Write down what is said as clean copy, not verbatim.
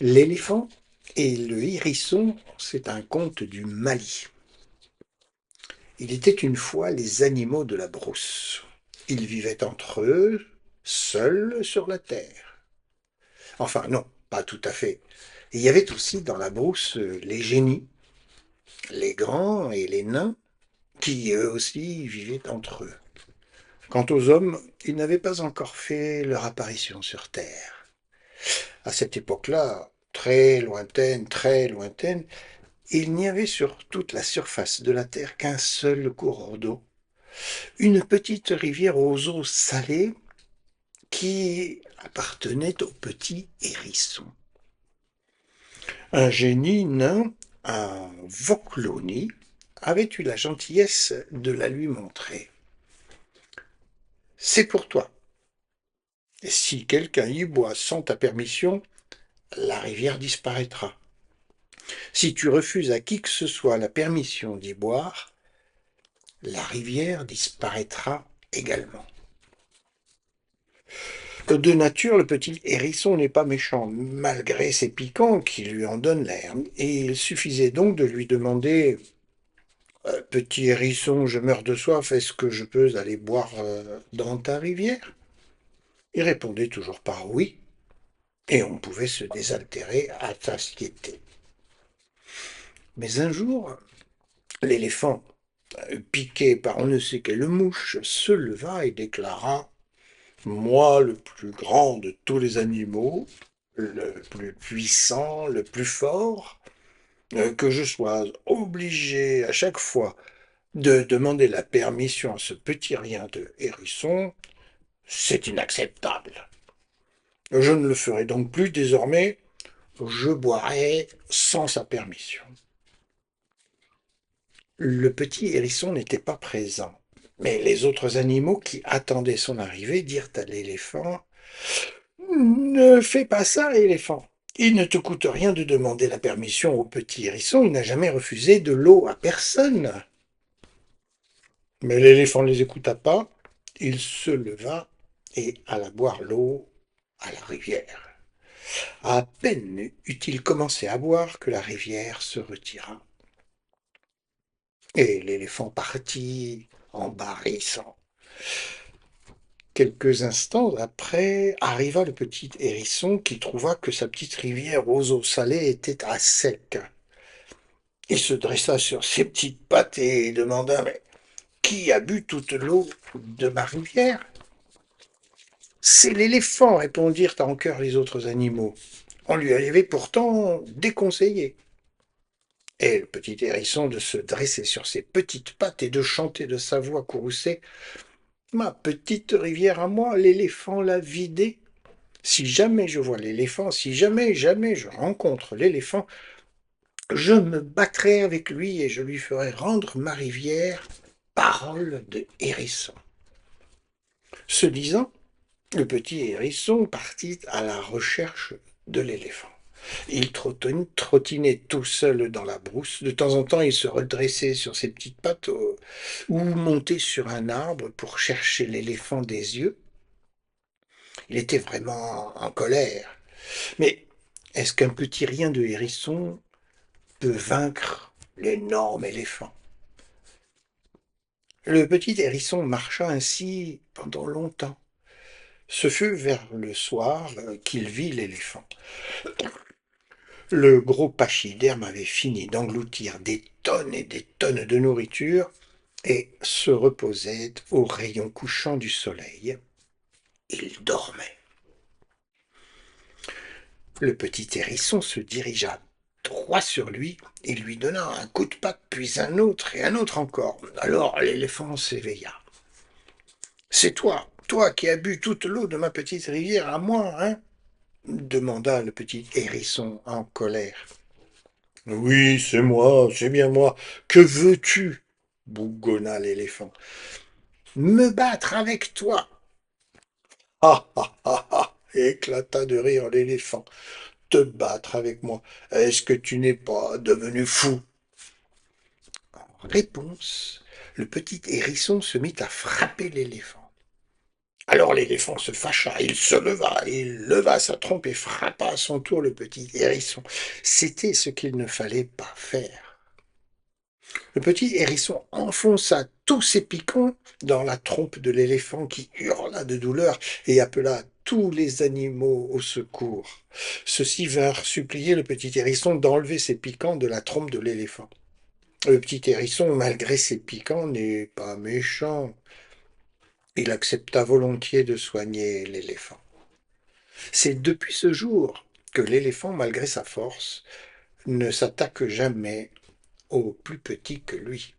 L'éléphant et le hérisson, c'est un conte du Mali. Il était une fois les animaux de la brousse. Ils vivaient entre eux, seuls sur la terre. Enfin non, pas tout à fait. Il y avait aussi dans la brousse les génies, les grands et les nains, qui eux aussi vivaient entre eux. Quant aux hommes, ils n'avaient pas encore fait leur apparition sur terre. À cette époque-là, très lointaine, il n'y avait sur toute la surface de la terre qu'un seul courant d'eau, une petite rivière aux eaux salées qui appartenait au petit hérisson. Un génie nain, un Vaucloni, avait eu la gentillesse de la lui montrer. C'est pour toi. Et si quelqu'un y boit sans ta permission, la rivière disparaîtra. Si tu refuses à qui que ce soit la permission d'y boire, la rivière disparaîtra également. De nature, le petit hérisson n'est pas méchant, malgré ses piquants qui lui en donnent l'air. Et il suffisait donc de lui demander Petit hérisson, je meurs de soif, est-ce que je peux aller boire dans ta rivière? Il répondait toujours par oui, et on pouvait se désaltérer à satiété. Mais un jour, l'éléphant, piqué par on ne sait quelle mouche, se leva et déclara moi, le plus grand de tous les animaux, le plus puissant, le plus fort, que je sois obligé à chaque fois de demander la permission à ce petit rien de hérisson, c'est inacceptable. Je ne le ferai donc plus désormais, je boirai sans sa permission. Le petit hérisson n'était pas présent, mais les autres animaux qui attendaient son arrivée dirent à l'éléphant ne fais pas ça, éléphant. Il ne te coûte rien de demander la permission au petit hérisson, il n'a jamais refusé de l'eau à personne. Mais l'éléphant ne les écouta pas, il se leva et alla boire l'eau à la rivière. À peine eut-il commencé à boire que la rivière se retira. Et l'éléphant partit en barrissant. Quelques instants après, arriva le petit hérisson qui trouva que sa petite rivière aux eaux salées était à sec. Il se dressa sur ses petites pattes et demanda mais qui a bu toute l'eau de ma rivière? C'est l'éléphant, répondirent en chœur les autres animaux. On lui avait pourtant déconseillé. Et le petit hérisson de se dresser sur ses petites pattes et de chanter de sa voix courroucée ma petite rivière à moi, l'éléphant l'a vidée. Si jamais je vois l'éléphant, si jamais je rencontre l'éléphant, je me battrai avec lui et je lui ferai rendre ma rivière. Parole de hérisson. Ce disant, le petit hérisson partit à la recherche de l'éléphant. Il trottinait tout seul dans la brousse. De temps en temps, il se redressait sur ses petites pattes ou montait sur un arbre pour chercher l'éléphant des yeux. Il était vraiment en colère. Mais est-ce qu'un petit rien de hérisson peut vaincre l'énorme éléphant? Le petit hérisson marcha ainsi pendant longtemps. Ce fut vers le soir qu'il vit l'éléphant. Le gros pachyderme avait fini d'engloutir des tonnes et des tonnes de nourriture et se reposait aux rayons couchants du soleil. Il dormait. Le petit hérisson se dirigea droit sur lui et lui donna un coup de patte, puis un autre et un autre encore. Alors l'éléphant s'éveilla. C'est toi qui as bu toute l'eau de ma petite rivière à moi, hein? Demanda le petit hérisson en colère. Oui, c'est moi, c'est bien moi. Que veux-tu? Bougonna l'éléphant. Me battre avec toi. Ah ah ah ah! Éclata de rire l'éléphant. Te battre avec moi. Est-ce que tu n'es pas devenu fou? En réponse, le petit hérisson se mit à frapper l'éléphant. Alors l'éléphant se fâcha, il leva sa trompe et frappa à son tour le petit hérisson. C'était ce qu'il ne fallait pas faire. Le petit hérisson enfonça tous ses piquants dans la trompe de l'éléphant qui hurla de douleur et appela tous les animaux au secours. Ceux-ci vinrent supplier le petit hérisson d'enlever ses piquants de la trompe de l'éléphant. Le petit hérisson, malgré ses piquants, n'est pas méchant. Il accepta volontiers de soigner l'éléphant. C'est depuis ce jour que l'éléphant, malgré sa force, ne s'attaque jamais aux plus petits que lui.